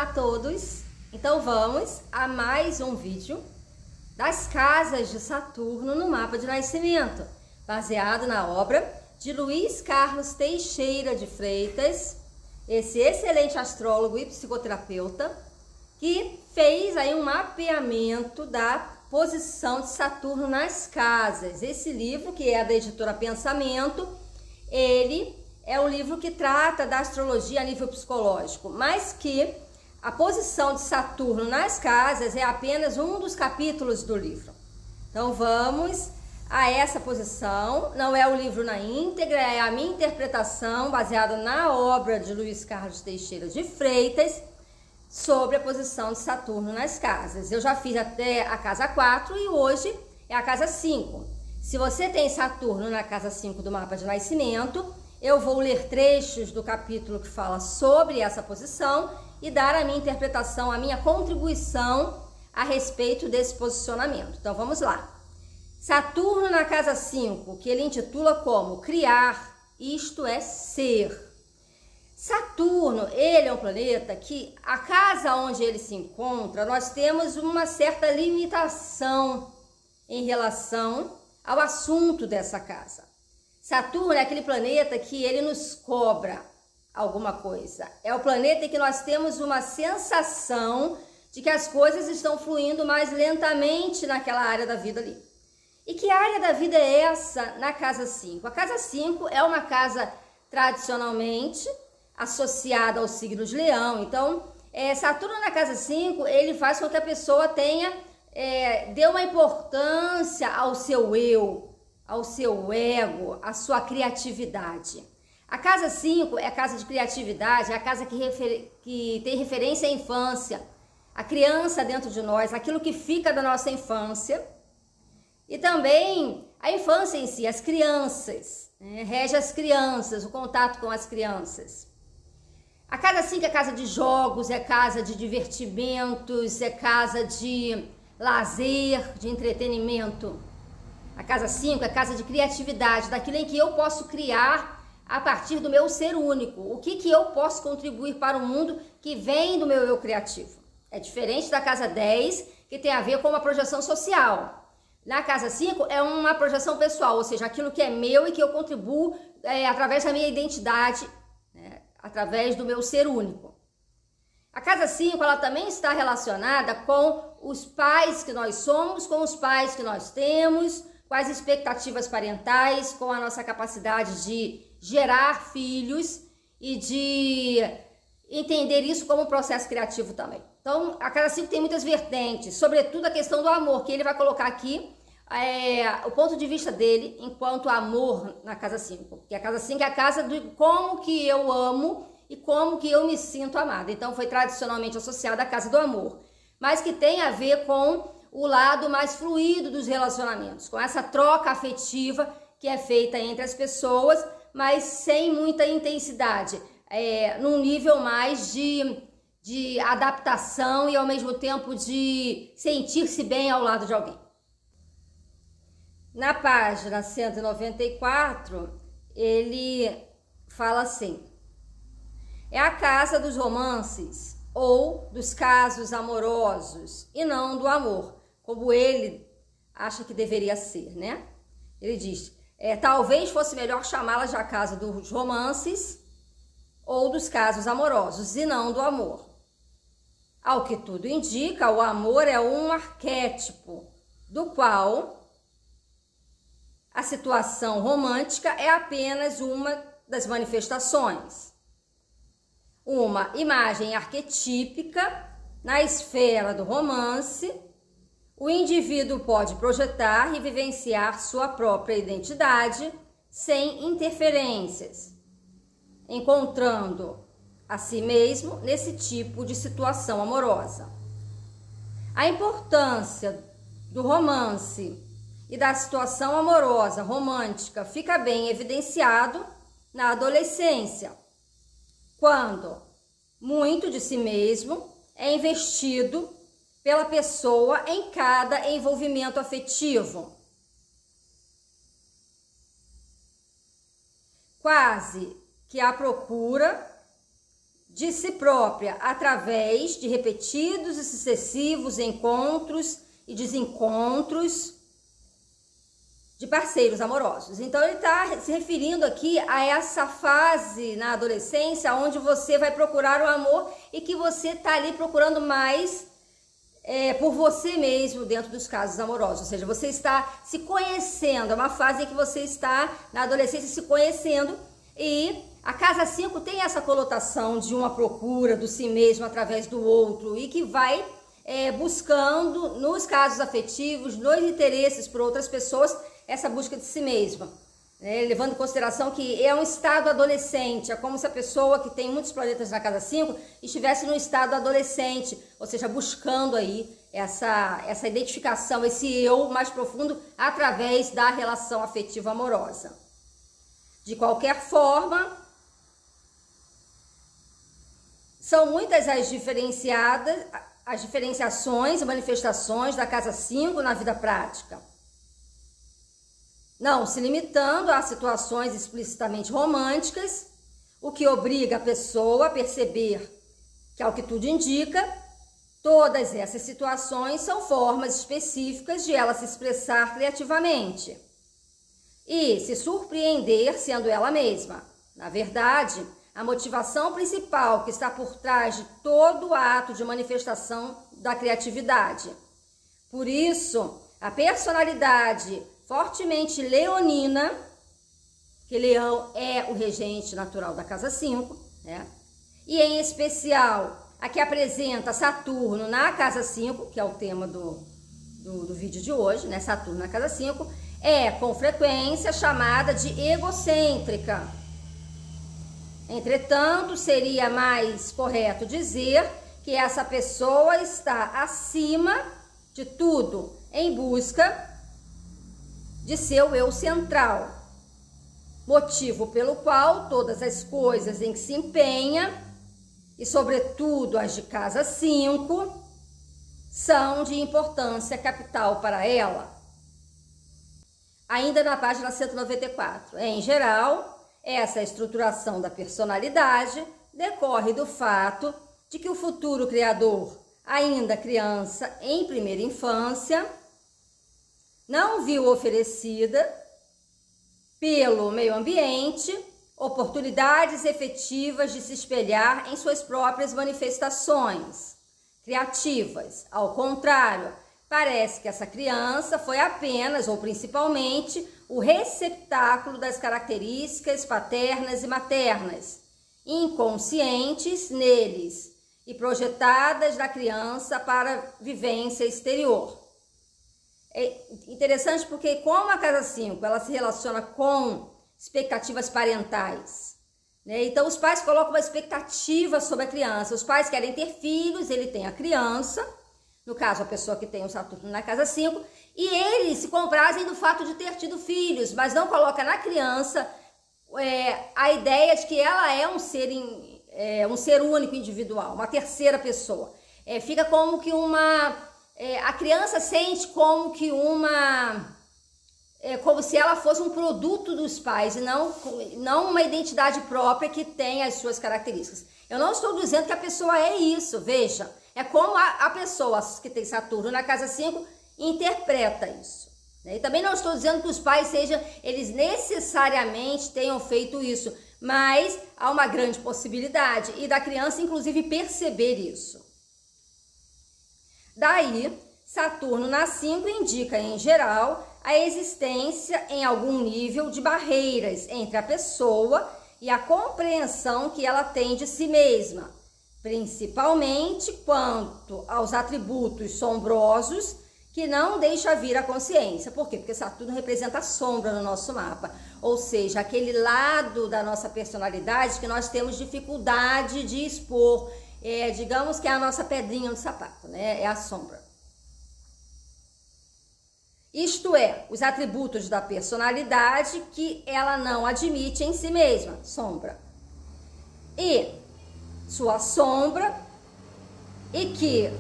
a todos! Então vamos a mais um vídeo das casas de Saturno no mapa de nascimento, baseado na obra de Luiz Carlos Teixeira de Freitas, esse excelente astrólogo e psicoterapeuta, que fez aí um mapeamento da posição de Saturno nas casas. Esse livro, que é da editora Pensamento, ele é um livro que trata da astrologia a nível psicológico, mas que a posição de Saturno nas casas é apenas um dos capítulos do livro. Então vamos a essa posição. Não é o livro na íntegra, é a minha interpretação baseada na obra de Luiz Carlos Teixeira de Freitas sobre a posição de Saturno nas casas. Eu já fiz até a casa 4 e hoje é a casa 5. Se você tem Saturno na casa 5 do mapa de nascimento, eu vou ler trechos do capítulo que fala sobre essa posição e dar a minha interpretação, a minha contribuição a respeito desse posicionamento. Então vamos lá. Saturno na casa 5, que ele intitula como criar, isto é ser. Saturno, ele é um planeta que a casa onde ele se encontra, nós temos uma certa limitação em relação ao assunto dessa casa. Saturno é aquele planeta que ele nos cobra alguma coisa. É o planeta em que nós temos uma sensação de que as coisas estão fluindo mais lentamente naquela área da vida ali. E que área da vida é essa na casa 5? A casa 5 é uma casa tradicionalmente associada ao signo de Leão. Então, Saturno na casa 5, ele faz com que a pessoa dê uma importância ao seu eu, ao seu ego, à sua criatividade. A casa 5 é a casa de criatividade, é a casa que tem referência à infância, a criança dentro de nós, aquilo que fica da nossa infância, e também a infância em si, as crianças, né? Rege as crianças, o contato com as crianças. A casa 5 é casa de jogos, é casa de divertimentos, é casa de lazer, de entretenimento. A casa 5 é casa de criatividade, daquilo em que eu posso criar a partir do meu ser único. O que eu posso contribuir para o mundo que vem do meu eu criativo. É diferente da casa 10, que tem a ver com uma projeção social. Na casa 5 é uma projeção pessoal, ou seja, aquilo que é meu e que eu contribuo através da minha identidade, né, através do meu ser único. A casa 5, ela também está relacionada com os pais que nós somos, com os pais que nós temos, com as expectativas parentais, com a nossa capacidade de gerar filhos e de entender isso como um processo criativo também. Então, a casa 5 tem muitas vertentes, sobretudo a questão do amor, que ele vai colocar aqui o ponto de vista dele enquanto amor na casa 5. Porque a casa 5 é a casa de como que eu amo e como que eu me sinto amada. Então, foi tradicionalmente associada à casa do amor, mas que tem a ver com o lado mais fluido dos relacionamentos, com essa troca afetiva que é feita entre as pessoas, mas sem muita intensidade, num nível mais de adaptação e ao mesmo tempo de sentir-se bem ao lado de alguém. Na página 194, ele fala assim: é a casa dos romances ou dos casos amorosos e não do amor, como ele acha que deveria ser, né? Ele diz, talvez fosse melhor chamá-la de a casa dos romances ou dos casos amorosos e não do amor. Ao que tudo indica, o amor é um arquétipo do qual a situação romântica é apenas uma das manifestações. Uma imagem arquetípica na esfera do romance, o indivíduo pode projetar e vivenciar sua própria identidade sem interferências, encontrando a si mesmo nesse tipo de situação amorosa. A importância do romance e da situação amorosa romântica fica bem evidenciado na adolescência, quando muito de si mesmo é investido pela pessoa em cada envolvimento afetivo. Quase que à procura de si própria através de repetidos e sucessivos encontros e desencontros de parceiros amorosos. Então ele está se referindo aqui a essa fase na adolescência onde você vai procurar o amor e que você está ali procurando mais por você mesmo dentro dos casos amorosos, ou seja, você está se conhecendo, é uma fase em que você está na adolescência se conhecendo, e a casa 5 tem essa conotação de uma procura do si mesmo através do outro e que vai buscando nos casos afetivos, nos interesses por outras pessoas, essa busca de si mesma. Levando em consideração que é um estado adolescente, é como se a pessoa que tem muitos planetas na casa 5 estivesse no estado adolescente, ou seja, buscando aí essa identificação, esse eu mais profundo através da relação afetiva amorosa. De qualquer forma, são muitas as diferenciações e manifestações da casa 5 na vida prática. Não se limitando a situações explicitamente românticas, o que obriga a pessoa a perceber que, ao que tudo indica, todas essas situações são formas específicas de ela se expressar criativamente e se surpreender sendo ela mesma. Na verdade, a motivação principal que está por trás de todo o ato de manifestação da criatividade. Por isso, a personalidade fortemente leonina, que Leão é o regente natural da casa 5, né? E em especial a que apresenta Saturno na casa 5, que é o tema do vídeo de hoje, né? Saturno na casa 5, é com frequência chamada de egocêntrica. Entretanto, seria mais correto dizer que essa pessoa está acima de tudo em busca de seu eu central, motivo pelo qual todas as coisas em que se empenha, e sobretudo as de casa 5, são de importância capital para ela. Ainda na página 194, em geral, essa estruturação da personalidade decorre do fato de que o futuro criador, ainda criança em primeira infância, não viu oferecida pelo meio ambiente oportunidades efetivas de se espelhar em suas próprias manifestações criativas. Ao contrário, parece que essa criança foi apenas ou principalmente o receptáculo das características paternas e maternas, inconscientes neles e projetadas da criança para vivência exterior. É interessante porque como a casa 5 ela se relaciona com expectativas parentais, né? Então os pais colocam uma expectativa sobre a criança, os pais querem ter filhos, ele tem a criança, no caso a pessoa que tem o Saturno na casa 5, e eles se comprazem do fato de ter tido filhos, mas não coloca na criança a ideia de que ela é um ser único, individual, uma terceira pessoa. Fica como que a criança sente como que como se ela fosse um produto dos pais e não uma identidade própria que tem as suas características. Eu não estou dizendo que a pessoa é isso, veja, é como a pessoa que tem Saturno na casa 5 interpreta isso. E também não estou dizendo que os pais eles necessariamente tenham feito isso, mas há uma grande possibilidade e da criança inclusive perceber isso. Daí, Saturno na 5 indica, em geral, a existência em algum nível de barreiras entre a pessoa e a compreensão que ela tem de si mesma, principalmente quanto aos atributos sombrosos que não deixa vir à consciência. Por quê? Porque Saturno representa a sombra no nosso mapa, ou seja, aquele lado da nossa personalidade que nós temos dificuldade de expor. Digamos que é a nossa pedrinha no sapato, né? É a sombra. Isto é, os atributos da personalidade que ela não admite em si mesma, sombra. E sua sombra, e que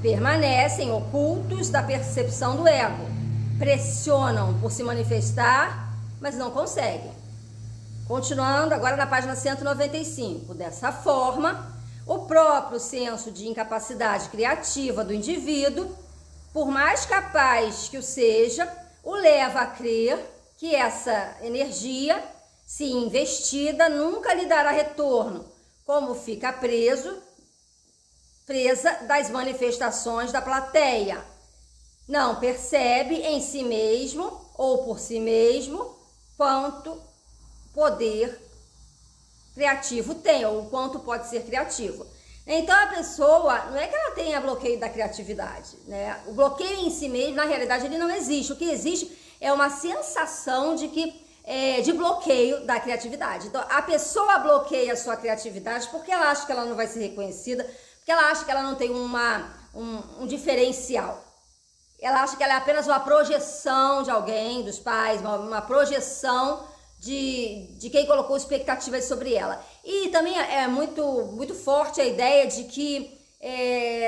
permanecem ocultos da percepção do ego, pressionam por se manifestar, mas não conseguem. Continuando agora na página 195, dessa forma, O próprio senso de incapacidade criativa do indivíduo, por mais capaz que o seja, o leva a crer que essa energia, se investida, nunca lhe dará retorno, como fica presa das manifestações da plateia. Não percebe em si mesmo ou por si mesmo quanto poder criativo tem, ou quanto pode ser criativo. Então a pessoa, não é que ela tenha bloqueio da criatividade, né? O bloqueio em si mesmo, na realidade, ele não existe. O que existe é uma sensação de bloqueio da criatividade. Então a pessoa bloqueia a sua criatividade porque ela acha que ela não vai ser reconhecida, porque ela acha que ela não tem um diferencial. Ela acha que ela é apenas uma projeção de alguém, dos pais, uma projeção de quem colocou expectativas sobre ela. E também é muito forte a ideia de que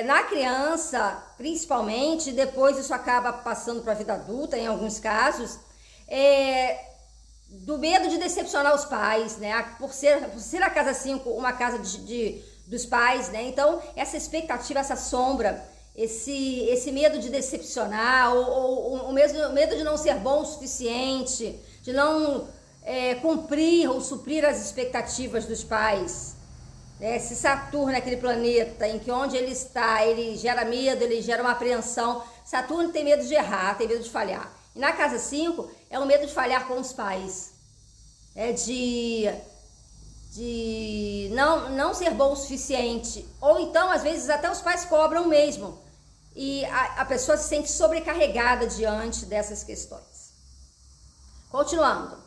na criança, principalmente, depois isso acaba passando para a vida adulta, em alguns casos, do medo de decepcionar os pais, né? Por ser a casa 5 uma casa dos pais, né? Então, essa expectativa, essa sombra, esse medo de decepcionar, ou o medo de não ser bom o suficiente, de não cumprir ou suprir as expectativas dos pais. Se Saturno é aquele planeta em que onde ele está, ele gera medo, ele gera uma apreensão. Saturno tem medo de errar, tem medo de falhar. E na casa 5 é o medo de falhar com os pais. De não ser bom o suficiente. Ou então, às vezes, até os pais cobram mesmo. E a pessoa se sente sobrecarregada diante dessas questões. Continuando.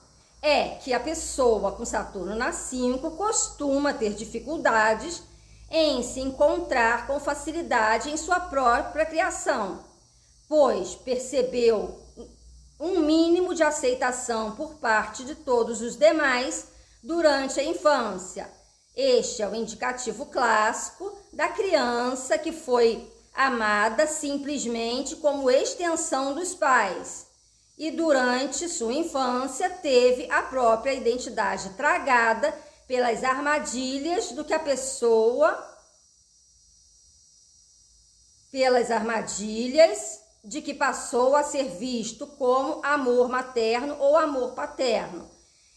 É que a pessoa com Saturno na 5 costuma ter dificuldades em se encontrar com facilidade em sua própria criação, pois percebeu um mínimo de aceitação por parte de todos os demais durante a infância. Este é o indicativo clássico da criança que foi amada simplesmente como extensão dos pais e durante sua infância teve a própria identidade tragada pelas armadilhas do que a pessoa, pelas armadilhas de que passou a ser visto como amor materno ou amor paterno.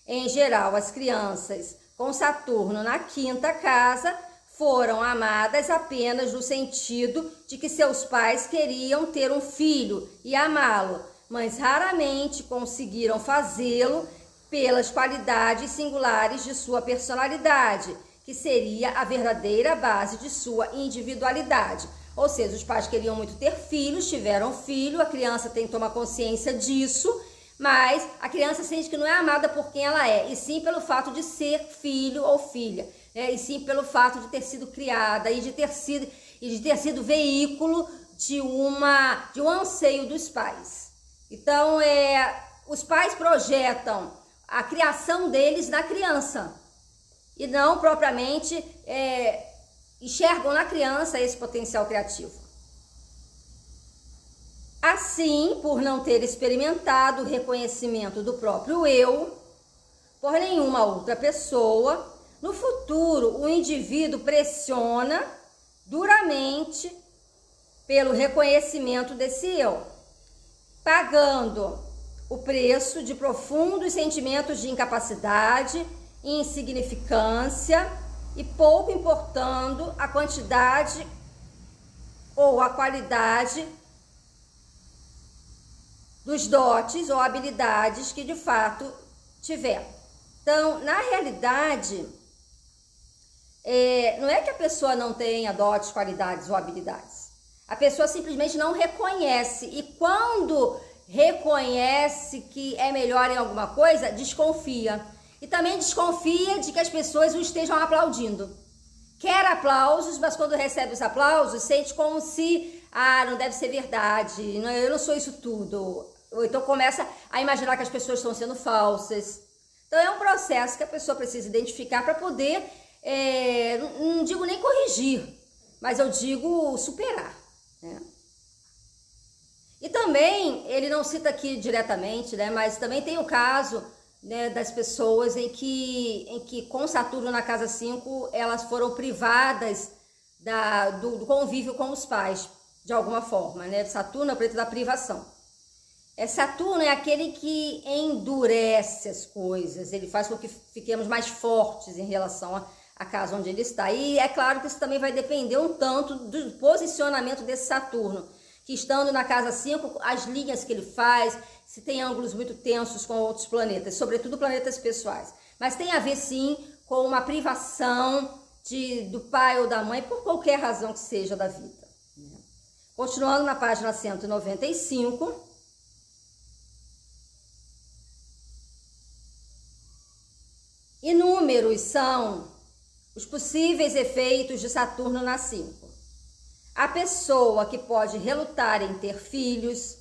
Em geral, as crianças com Saturno na 5ª casa foram amadas apenas no sentido de que seus pais queriam ter um filho e amá-lo, mas raramente conseguiram fazê-lo pelas qualidades singulares de sua personalidade, que seria a verdadeira base de sua individualidade. Ou seja, os pais queriam muito ter filhos, tiveram filho, a criança tem que tomar consciência disso, mas a criança sente que não é amada por quem ela é, e sim pelo fato de ser filho ou filha, né? E sim pelo fato de ter sido criada e de ter sido veículo de um anseio dos pais. Então, os pais projetam a criação deles na criança e não propriamente enxergam na criança esse potencial criativo. Assim, por não ter experimentado o reconhecimento do próprio eu por nenhuma outra pessoa, no futuro o indivíduo pressiona duramente pelo reconhecimento desse eu, pagando o preço de profundos sentimentos de incapacidade, insignificância e pouco importando a quantidade ou a qualidade dos dotes ou habilidades que de fato tiver. Então, na realidade, não é que a pessoa não tenha dotes, qualidades ou habilidades. A pessoa simplesmente não reconhece, e quando reconhece que é melhor em alguma coisa, desconfia. E também desconfia de que as pessoas o estejam aplaudindo. Quer aplausos, mas quando recebe os aplausos, sente como se, não deve ser verdade, eu não sou isso tudo. Ou então começa a imaginar que as pessoas estão sendo falsas. Então é um processo que a pessoa precisa identificar para poder, não digo nem corrigir, mas eu digo superar, né? E também, ele não cita aqui diretamente, né, mas também tem o caso né, das pessoas em que com Saturno na casa 5 elas foram privadas do convívio com os pais, de alguma forma, né? Saturno é o planeta da privação. Saturno é aquele que endurece as coisas, ele faz com que fiquemos mais fortes em relação à casa onde ele está. E é claro que isso também vai depender um tanto do posicionamento desse Saturno, que estando na casa 5, as linhas que ele faz, se tem ângulos muito tensos com outros planetas, sobretudo planetas pessoais. Mas tem a ver sim com uma privação do pai ou da mãe, por qualquer razão que seja da vida. Continuando na página 195... Inúmeros são os possíveis efeitos de Saturno na 5. A pessoa que pode relutar em ter filhos,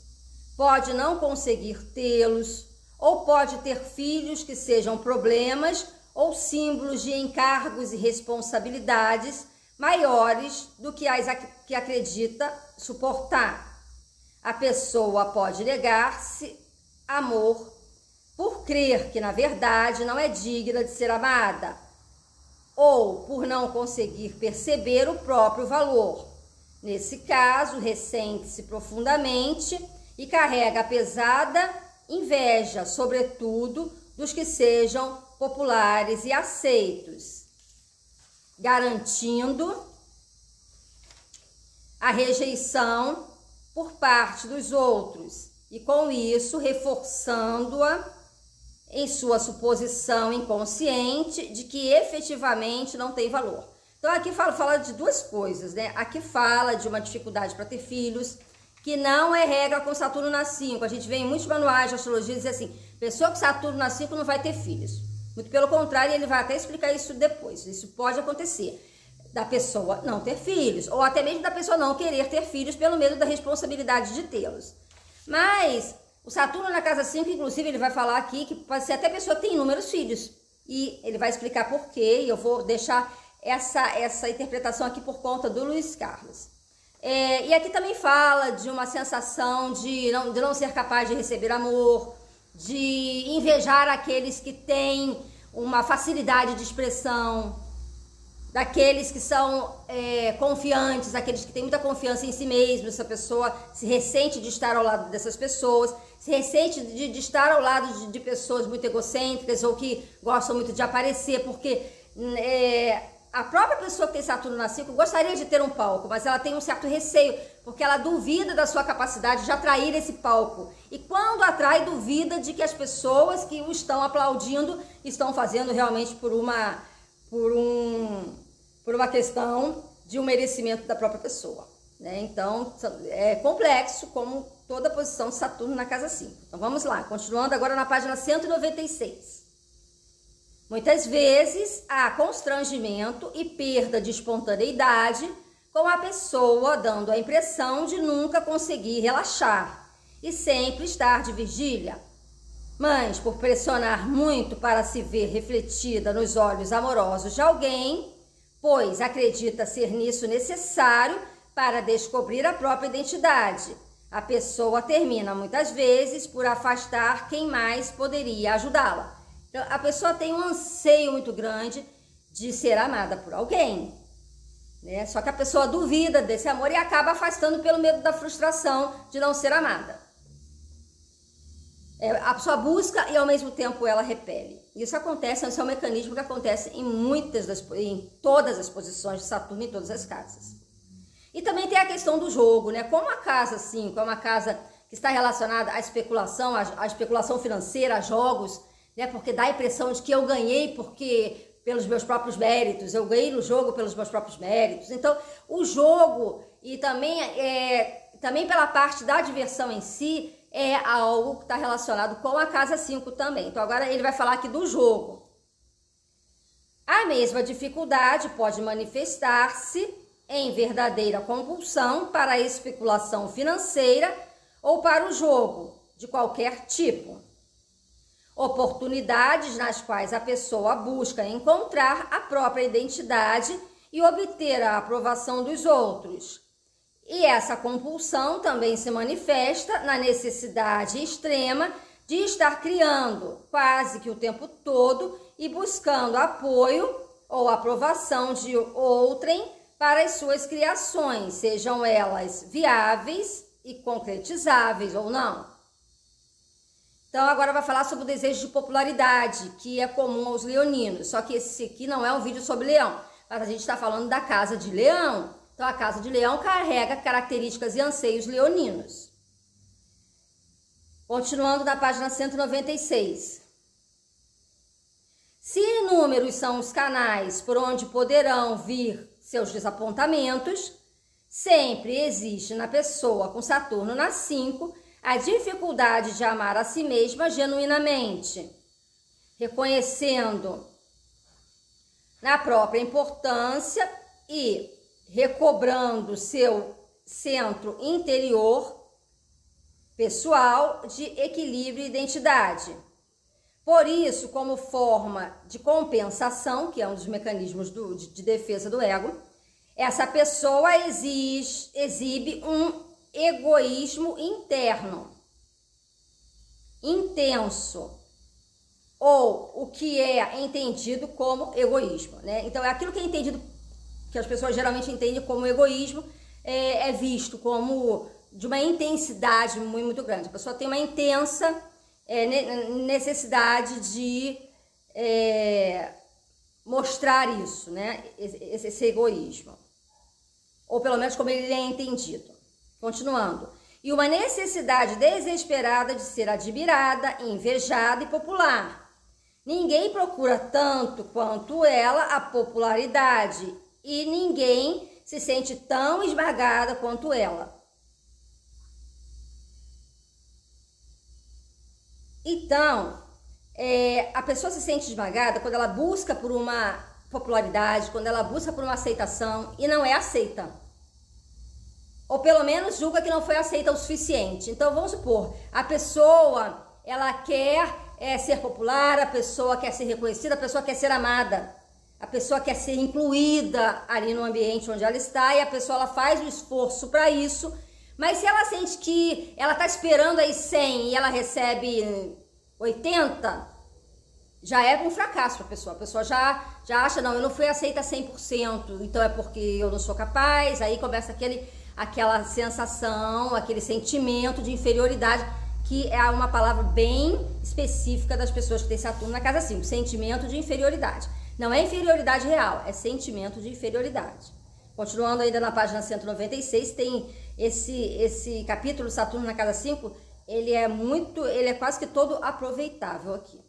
pode não conseguir tê-los, ou pode ter filhos que sejam problemas ou símbolos de encargos e responsabilidades maiores do que as que acredita suportar. A pessoa pode negar-se amor por crer que, na verdade, não é digna de ser amada, ou por não conseguir perceber o próprio valor. Nesse caso, ressente-se profundamente e carrega a pesada inveja, sobretudo, dos que sejam populares e aceitos, garantindo a rejeição por parte dos outros e, com isso, reforçando-a em sua suposição inconsciente de que efetivamente não tem valor. Então aqui fala de duas coisas, né? Aqui fala de uma dificuldade para ter filhos, que não é regra com Saturno na 5. A gente vê em muitos manuais de astrologia dizer assim, pessoa com Saturno na 5 não vai ter filhos. Muito pelo contrário, ele vai até explicar isso depois. Isso pode acontecer, da pessoa não ter filhos, ou até mesmo da pessoa não querer ter filhos pelo medo da responsabilidade de tê-los. Mas o Saturno na casa 5, inclusive, ele vai falar aqui que pode ser até pessoa que tem inúmeros filhos. E ele vai explicar por quê, e eu vou deixar essa interpretação aqui por conta do Luiz Carlos. E aqui também fala de uma sensação de não ser capaz de receber amor, de invejar aqueles que têm uma facilidade de expressão, daqueles que são confiantes, aqueles que têm muita confiança em si mesmo. Essa pessoa se ressente de estar ao lado dessas pessoas, se ressente de estar ao lado de pessoas muito egocêntricas ou que gostam muito de aparecer, porque a própria pessoa que tem Saturno na 5 gostaria de ter um palco, mas ela tem um certo receio, porque ela duvida da sua capacidade de atrair esse palco. E quando atrai, duvida de que as pessoas que o estão aplaudindo estão fazendo realmente por uma questão de um merecimento da própria pessoa, né? Então, é complexo como toda a posição de Saturno na casa 5. Então, vamos lá, continuando agora na página 196. Muitas vezes há constrangimento e perda de espontaneidade com a pessoa dando a impressão de nunca conseguir relaxar e sempre estar de vigília. Mas, por pressionar muito para se ver refletida nos olhos amorosos de alguém, pois acredita ser nisso necessário para descobrir a própria identidade, a pessoa termina muitas vezes por afastar quem mais poderia ajudá-la. Então, a pessoa tem um anseio muito grande de ser amada por alguém, né? Só que a pessoa duvida desse amor e acaba afastando pelo medo da frustração de não ser amada. A pessoa busca e ao mesmo tempo ela repele. Isso acontece, esse é um mecanismo que acontece em todas as posições de Saturno, em todas as casas. E também tem a questão do jogo, né? Como a casa 5 é uma casa que está relacionada à especulação financeira, a jogos, né? Porque dá a impressão de que eu ganhei pelos meus próprios méritos, eu ganhei no jogo pelos meus próprios méritos. Então, o jogo e também pela parte da diversão em si, é algo que está relacionado com a casa 5 também. Então, agora ele vai falar aqui do jogo. A mesma dificuldade pode manifestar-se em verdadeira compulsão para a especulação financeira ou para o jogo de qualquer tipo. Oportunidades nas quais a pessoa busca encontrar a própria identidade e obter a aprovação dos outros. E essa compulsão também se manifesta na necessidade extrema de estar criando quase que o tempo todo e buscando apoio ou aprovação de outrem para as suas criações, sejam elas viáveis e concretizáveis ou não. Então agora vai falar sobre o desejo de popularidade, que é comum aos leoninos, só que esse aqui não é um vídeo sobre leão, mas a gente está falando da casa de leão. Então a casa de leão carrega características e anseios leoninos. Continuando na página 196. Se inúmeros são os canais por onde poderão vir seus desapontamentos, sempre existe na pessoa com Saturno na 5 a dificuldade de amar a si mesma genuinamente, reconhecendo na própria importância e recobrando seu centro interior pessoal de equilíbrio e identidade. Por isso, como forma de compensação, que é um dos mecanismos de defesa do ego, essa pessoa exibe um egoísmo interno, intenso, ou o que é entendido como egoísmo, né? Então, é aquilo que é entendido, que as pessoas geralmente entendem como egoísmo, é visto como de uma intensidade muito grande. A pessoa tem uma intensa necessidade de mostrar isso, né? Esse egoísmo. Ou pelo menos como ele é entendido. Continuando. E uma necessidade desesperada de ser admirada, invejada e popular. Ninguém procura tanto quanto ela a popularidade e ninguém se sente tão esmagada quanto ela. Então, a pessoa se sente esmagada quando ela busca por uma popularidade, quando ela busca por uma aceitação e não é aceita. Ou pelo menos julga que não foi aceita o suficiente. Então, vamos supor, a pessoa, ela quer ser popular, a pessoa quer ser reconhecida, a pessoa quer ser amada, a pessoa quer ser incluída ali no ambiente onde ela está e a pessoa ela faz um esforço para isso, mas se ela sente que ela está esperando aí 100 e ela recebe 80, já é um fracasso para a pessoa já acha, não, eu não fui aceita 100%, então é porque eu não sou capaz, aí começa aquela sensação, aquele sentimento de inferioridade, que é uma palavra bem específica das pessoas que têm Saturno na casa 5, sentimento de inferioridade. Não é inferioridade real, é sentimento de inferioridade. Continuando ainda na página 196, tem esse capítulo Saturno na casa 5, ele é quase que todo aproveitável aqui.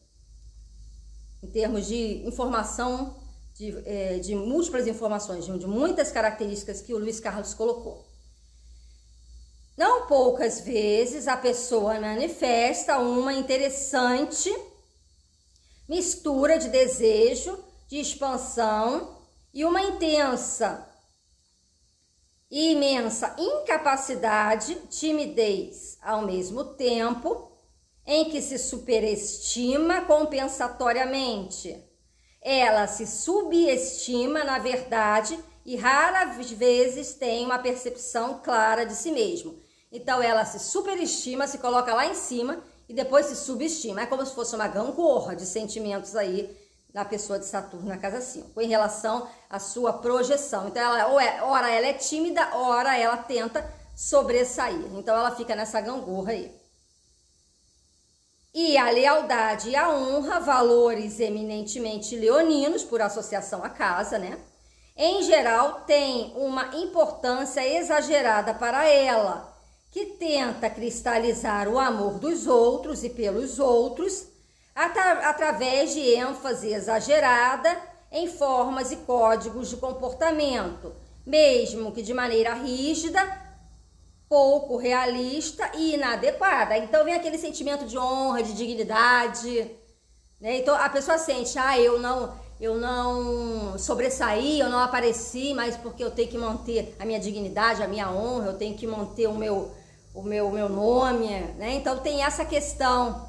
Em termos de informação, de múltiplas informações, de muitas características que o Luiz Carlos colocou. Não poucas vezes a pessoa manifesta uma interessante mistura de desejo, de expansão e uma intensa e imensa incapacidade, timidez ao mesmo tempo, em que se superestima compensatoriamente. Ela se subestima, na verdade, e raras vezes tem uma percepção clara de si mesmo. Então, ela se superestima, se coloca lá em cima e depois se subestima. É como se fosse uma gangorra de sentimentos aí da pessoa de Saturno na casa 5, em relação à sua projeção. Então, ora ela é tímida, ora ela tenta sobressair. Então, ela fica nessa gangorra aí. E a lealdade e a honra, valores eminentemente leoninos, por associação à casa, né? Em geral, tem uma importância exagerada para ela, que tenta cristalizar o amor dos outros e pelos outros, através de ênfase exagerada em formas e códigos de comportamento, mesmo que de maneira rígida, pouco realista e inadequada. Então vem aquele sentimento de honra, de dignidade, né? Então a pessoa sente, eu não sobressaí, eu não apareci, mas porque eu tenho que manter a minha dignidade, a minha honra, eu tenho que manter o meu nome, né? Então tem essa questão,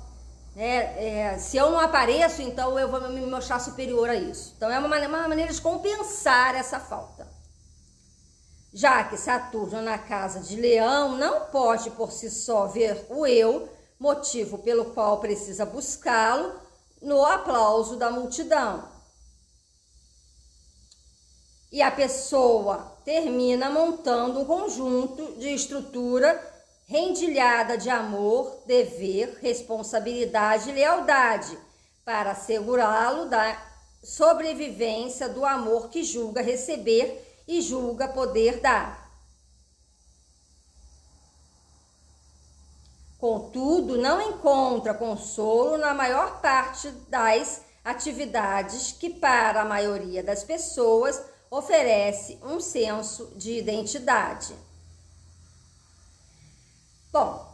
né? Se eu não apareço, então eu vou me mostrar superior a isso. Então é uma maneira de compensar essa falta. Já que Saturno na casa de Leão não pode por si só ver o eu, motivo pelo qual precisa buscá-lo no aplauso da multidão. E a pessoa termina montando um conjunto de estrutura rendilhada de amor, dever, responsabilidade e lealdade para assegurá-lo da sobrevivência do amor que julga receber e julga poder dar. Contudo, não encontra consolo na maior parte das atividades que, para a maioria das pessoas, oferece um senso de identidade. Bom,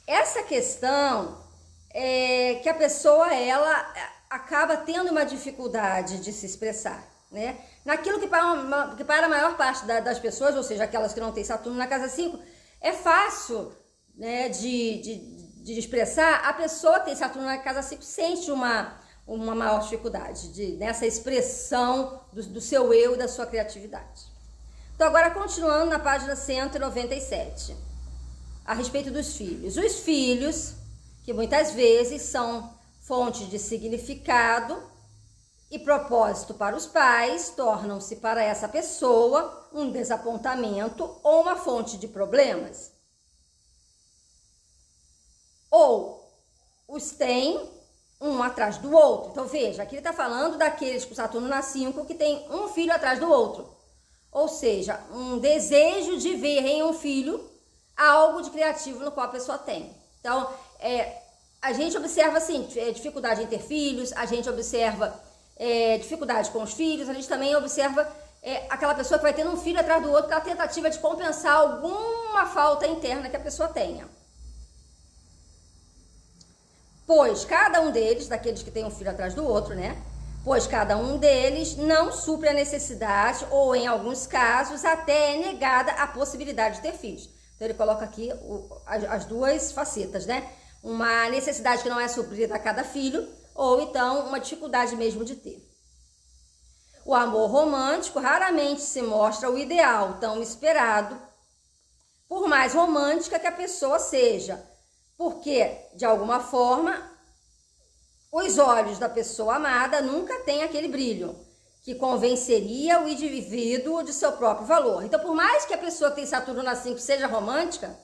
essa questão é que a pessoa, ela acaba tendo uma dificuldade de se expressar, né? Naquilo que para a maior parte das pessoas, ou seja, aquelas que não têm Saturno na casa 5, é fácil, né, de expressar. A pessoa que tem Saturno na casa 5 sente uma maior dificuldade nessa expressão do seu eu e da sua criatividade. Então, agora continuando na página 197, a respeito dos filhos. Os filhos, que muitas vezes são fonte de significado e propósito para os pais, tornam-se para essa pessoa um desapontamento ou uma fonte de problemas. Ou os tem um atrás do outro. Então, veja, aqui ele está falando daqueles com Saturno na 5 que tem um filho atrás do outro. Ou seja, um desejo de ver em um filho algo de criativo no qual a pessoa tem. Então, a gente observa, assim, dificuldade em ter filhos, a gente observa dificuldade com os filhos, a gente também observa aquela pessoa que vai tendo um filho atrás do outro, aquela tentativa de compensar alguma falta interna que a pessoa tenha. Pois cada um deles, daqueles que tem um filho atrás do outro, né? Pois cada um deles não supre a necessidade ou, em alguns casos, até é negada a possibilidade de ter filhos. Então, ele coloca aqui as duas facetas, né? Uma necessidade que não é suprida a cada filho ou, então, uma dificuldade mesmo de ter. O amor romântico raramente se mostra o ideal tão esperado, por mais romântica que a pessoa seja, porque, de alguma forma, os olhos da pessoa amada nunca têm aquele brilho que convenceria o indivíduo de seu próprio valor. Então, por mais que a pessoa que tem Saturno na 5 seja romântica,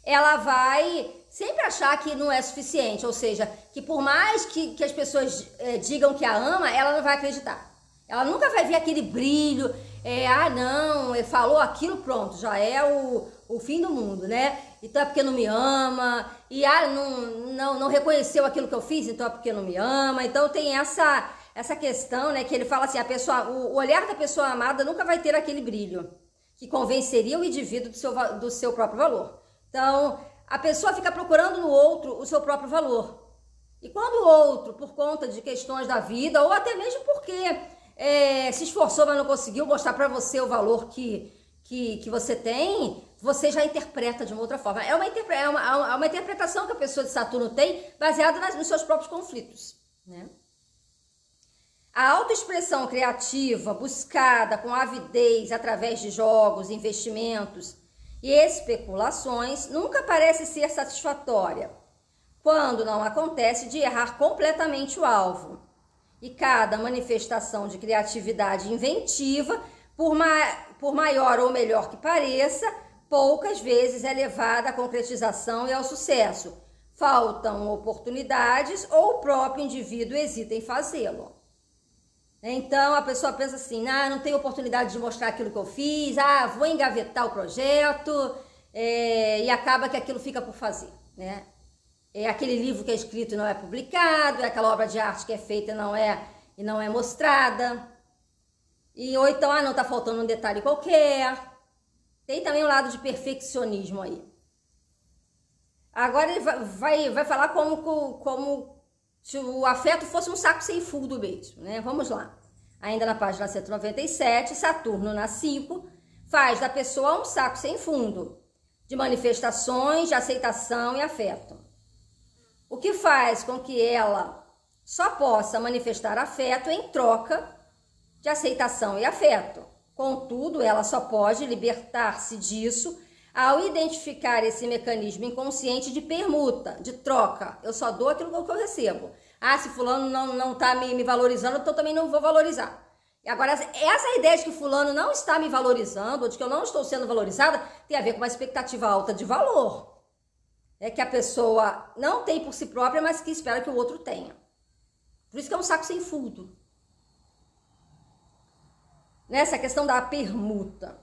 ela vai sempre achar que não é suficiente, ou seja, que por mais que as pessoas digam que a ama, ela não vai acreditar. Ela nunca vai ver aquele brilho, não, falou aquilo, pronto, já é o fim do mundo, né? Então é porque não me ama, e não reconheceu aquilo que eu fiz, então é porque não me ama. Então tem essa questão, né, que ele fala assim, o olhar da pessoa amada nunca vai ter aquele brilho que convenceria o indivíduo do seu próprio valor. Então, a pessoa fica procurando no outro o seu próprio valor. E quando o outro, por conta de questões da vida, ou até mesmo porque se esforçou, mas não conseguiu mostrar para você o valor que você tem, você já interpreta de uma outra forma. É uma interpretação que a pessoa de Saturno tem baseada nos seus próprios conflitos, né? A autoexpressão criativa buscada com avidez através de jogos, investimentos e especulações nunca parece ser satisfatória, quando não acontece de errar completamente o alvo. E cada manifestação de criatividade inventiva, por maior ou melhor que pareça, poucas vezes é levada à concretização e ao sucesso. Faltam oportunidades ou o próprio indivíduo hesita em fazê-lo. Então a pessoa pensa assim, não tenho oportunidade de mostrar aquilo que eu fiz, vou engavetar o projeto, e acaba que aquilo fica por fazer, né? É aquele livro que é escrito e não é publicado, é aquela obra de arte que é feita e não é mostrada. Ou então, não, tá faltando um detalhe qualquer. Tem também um lado de perfeccionismo aí. Agora ele vai falar como se o afeto fosse um saco sem fundo mesmo, né? Vamos lá. Ainda na página 197, Saturno na 5 faz da pessoa um saco sem fundo, de manifestações de aceitação e afeto. O que faz com que ela só possa manifestar afeto em troca de aceitação e afeto. Contudo, ela só pode libertar-se disso ao identificar esse mecanismo inconsciente de permuta, de troca. Eu só dou aquilo que eu recebo. Ah, se fulano não tá me valorizando, então eu também não vou valorizar. E agora, essa ideia de que fulano não está me valorizando, ou de que eu não estou sendo valorizada, tem a ver com uma expectativa alta de valor. É que a pessoa não tem por si própria, mas que espera que o outro tenha. Por isso que é um saco sem fundo. Nessa questão da permuta.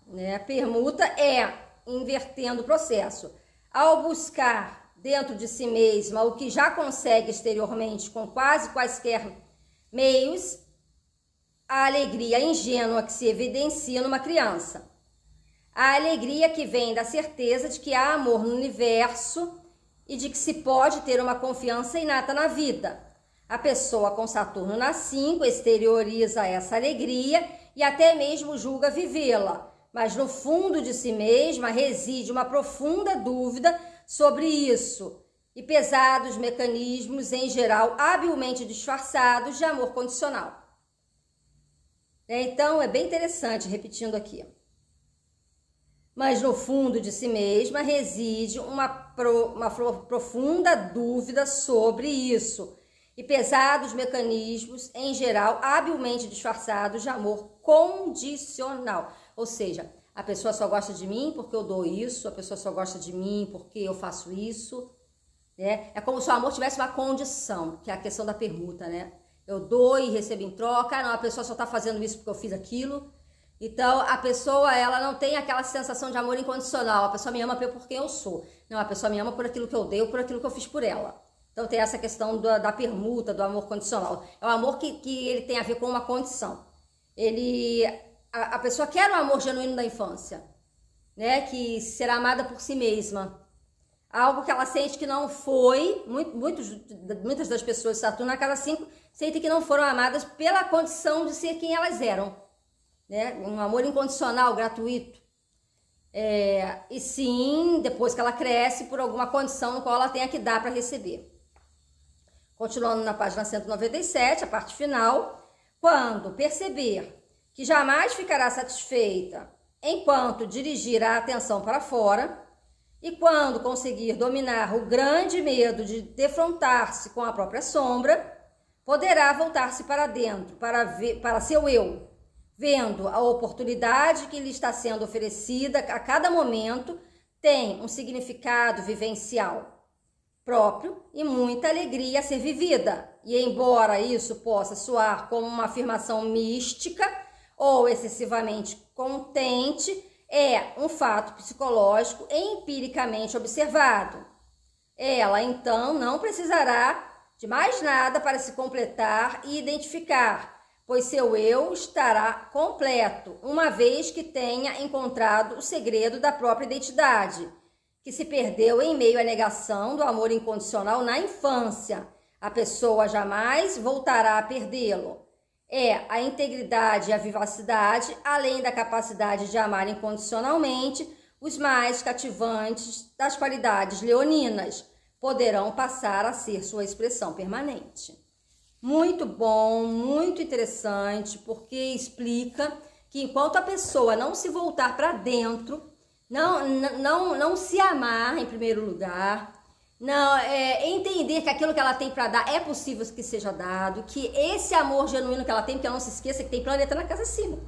Né? A permuta é invertendo o processo. Ao buscar dentro de si mesma o que já consegue exteriormente com quase quaisquer meios, a alegria ingênua que se evidencia numa criança. A alegria que vem da certeza de que há amor no universo e de que se pode ter uma confiança inata na vida. A pessoa com Saturno na 5 exterioriza essa alegria e até mesmo julga vivê-la, mas no fundo de si mesma reside uma profunda dúvida sobre isso e pesados mecanismos, em geral, habilmente disfarçados de amor condicional. Então, é bem interessante, repetindo aqui. Mas no fundo de si mesma reside uma profunda dúvida sobre isso e pesados mecanismos, em geral, habilmente disfarçados de amor condicional. Ou seja, a pessoa só gosta de mim porque eu dou isso, a pessoa só gosta de mim porque eu faço isso. Né? É como se o amor tivesse uma condição, que é a questão da permuta, né? Eu dou e recebo em troca, não, a pessoa só está fazendo isso porque eu fiz aquilo. Então, a pessoa, ela não tem aquela sensação de amor incondicional. A pessoa me ama por quem eu sou. Não, a pessoa me ama por aquilo que eu dei ou por aquilo que eu fiz por ela. Então, tem essa questão da permuta, do amor condicional. É um amor que ele tem a ver com uma condição. A pessoa quer o amor genuíno da infância, né? Que será amada por si mesma. Algo que ela sente que não foi, muitas das pessoas de Saturno na casa 5 sentem que não foram amadas pela condição de ser quem elas eram. Né? Um amor incondicional, gratuito. E sim, depois que ela cresce, por alguma condição no qual ela tenha que dar para receber. Continuando na página 197, a parte final. Quando perceber que jamais ficará satisfeita enquanto dirigir a atenção para fora, e quando conseguir dominar o grande medo de defrontar-se com a própria sombra, poderá voltar-se para dentro, para seu eu, vendo a oportunidade que lhe está sendo oferecida a cada momento tem um significado vivencial próprio e muita alegria a ser vivida. E embora isso possa soar como uma afirmação mística ou excessivamente contente, é um fato psicológico e empiricamente observado. Ela, então, não precisará de mais nada para se completar e identificar, pois seu eu estará completo, uma vez que tenha encontrado o segredo da própria identidade, que se perdeu em meio à negação do amor incondicional na infância. A pessoa jamais voltará a perdê-lo. É a integridade e a vivacidade, além da capacidade de amar incondicionalmente, os mais cativantes das qualidades leoninas, poderão passar a ser sua expressão permanente. Muito bom, muito interessante, porque explica que enquanto a pessoa não se voltar para dentro, não se amar em primeiro lugar, entender que aquilo que ela tem para dar é possível que seja dado, que esse amor genuíno que ela tem, porque ela não se esqueça que tem planeta na casa 5.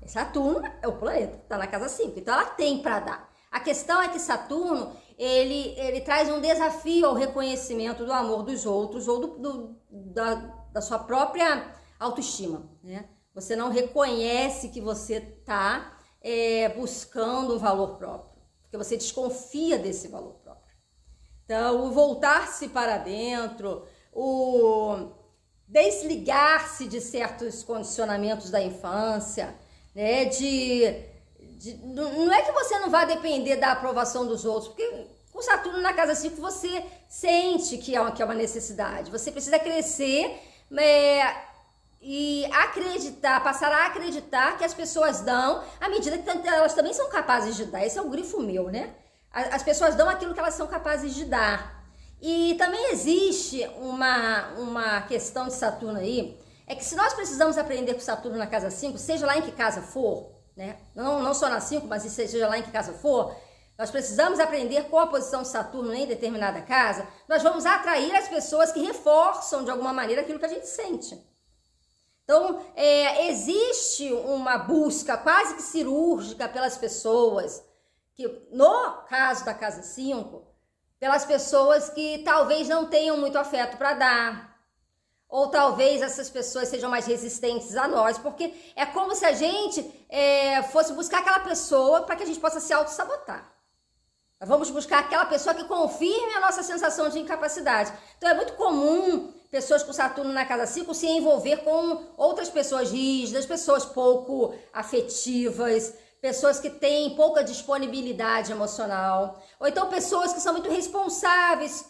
Saturno é o planeta, está na casa 5, então ela tem para dar. A questão é que Saturno, ele traz um desafio ao reconhecimento do amor dos outros ou da sua própria autoestima, né? Você não reconhece que você está buscando um valor próprio, porque você desconfia desse valor próprio. Então, o voltar-se para dentro, o desligar-se de certos condicionamentos da infância, né? Não é que você não vai depender da aprovação dos outros, porque com Saturno na casa 5 você sente que é uma necessidade. Você precisa crescer e acreditar, passar a acreditar que as pessoas dão à medida que elas também são capazes de dar. Esse é o grifo meu, né? As pessoas dão aquilo que elas são capazes de dar. E também existe uma questão de Saturno aí, é que se nós precisamos aprender com Saturno na casa 5, seja lá em que casa for, né? Não só na 5, mas seja lá em que casa for, nós precisamos aprender qual a posição de Saturno em determinada casa, nós vamos atrair as pessoas que reforçam de alguma maneira aquilo que a gente sente. Então, existe uma busca quase que cirúrgica pelas pessoas, que no caso da casa 5, pelas pessoas que talvez não tenham muito afeto para dar, ou talvez essas pessoas sejam mais resistentes a nós, porque é como se a gente fosse buscar aquela pessoa para que a gente possa se auto-sabotar. Vamos buscar aquela pessoa que confirme a nossa sensação de incapacidade. Então é muito comum pessoas com Saturno na casa 5 se envolver com outras pessoas rígidas, pessoas pouco afetivas, pessoas que têm pouca disponibilidade emocional, ou então pessoas que são muito responsáveis,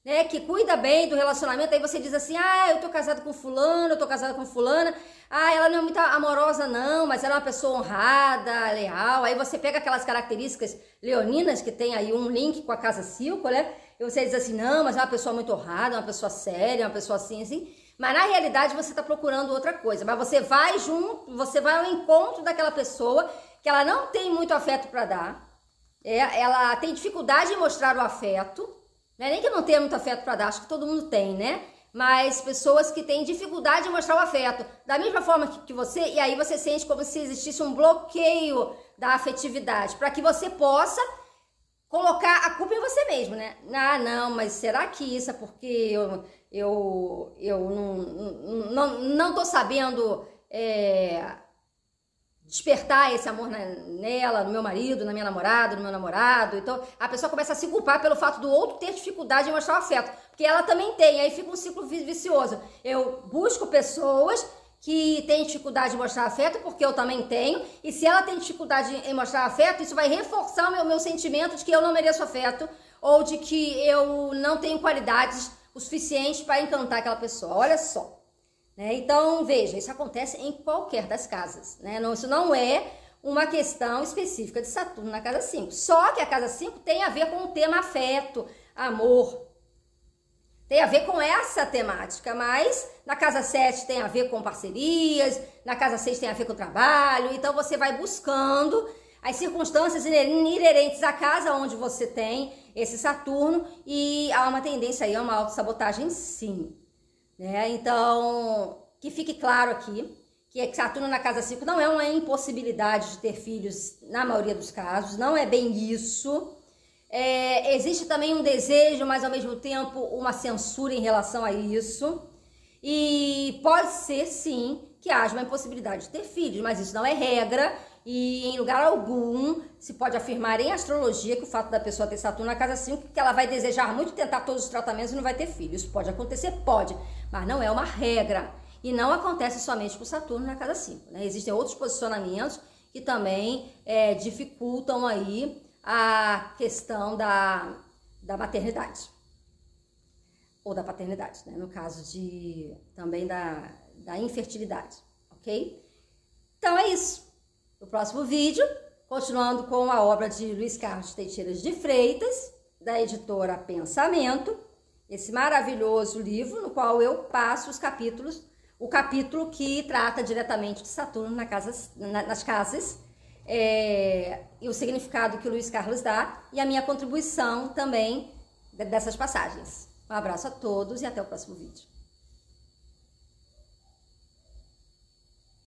né, que cuida bem do relacionamento. Aí você diz assim, eu tô casado com fulano, eu tô casada com fulana, ela não é muito amorosa não, mas ela é uma pessoa honrada, leal. Aí você pega aquelas características leoninas que tem aí um link com a casa 5, né, e você diz assim, não, mas é uma pessoa muito honrada, uma pessoa séria, uma pessoa assim, mas na realidade você tá procurando outra coisa, mas você vai junto, você vai ao encontro daquela pessoa que ela não tem muito afeto para dar, ela tem dificuldade em mostrar o afeto, não é nem que não tenha muito afeto para dar, acho que todo mundo tem, né? Mas pessoas que têm dificuldade em mostrar o afeto, da mesma forma que você, e aí você sente como se existisse um bloqueio da afetividade, para que você possa colocar a culpa em você mesmo, né? Não, mas será que isso é porque eu não tô sabendo despertar esse amor nela, no meu marido, na minha namorada, no meu namorado. Então a pessoa começa a se culpar pelo fato do outro ter dificuldade em mostrar o afeto, porque ela também tem, aí fica um ciclo vicioso. Eu busco pessoas que têm dificuldade em mostrar afeto, porque eu também tenho, e se ela tem dificuldade em mostrar afeto, isso vai reforçar o meu sentimento de que eu não mereço afeto, ou de que eu não tenho qualidades o suficiente para encantar aquela pessoa. Olha só. Então, veja, isso acontece em qualquer das casas, né? Isso não é uma questão específica de Saturno na casa 5. Só que a casa 5 tem a ver com o tema afeto, amor. Tem a ver com essa temática, mas na casa 7 tem a ver com parcerias, na casa 6 tem a ver com trabalho. Então, você vai buscando as circunstâncias inerentes à casa onde você tem esse Saturno e há uma tendência aí a uma autossabotagem, sim. Então, que fique claro aqui, que Saturno na casa 5 não é uma impossibilidade de ter filhos na maioria dos casos, não é bem isso. Existe também um desejo, mas ao mesmo tempo uma censura em relação a isso. E pode ser, sim, que haja uma impossibilidade de ter filhos, mas isso não é regra. E em lugar algum se pode afirmar em astrologia que o fato da pessoa ter Saturno na casa 5, que ela vai desejar muito tentar todos os tratamentos e não vai ter filhos. Isso pode acontecer? Pode, mas não é uma regra. E não acontece somente com Saturno na casa 5, né? Existem outros posicionamentos que também dificultam aí a questão da maternidade. Ou da paternidade, né? No caso também da infertilidade, ok? Então é isso. No próximo vídeo, continuando com a obra de Luiz Carlos Teixeira de Freitas, da editora Pensamento, esse maravilhoso livro no qual eu passo os capítulos, o capítulo que trata diretamente de Saturno nas casas, e o significado que o Luiz Carlos dá, e a minha contribuição também dessas passagens. Um abraço a todos e até o próximo vídeo.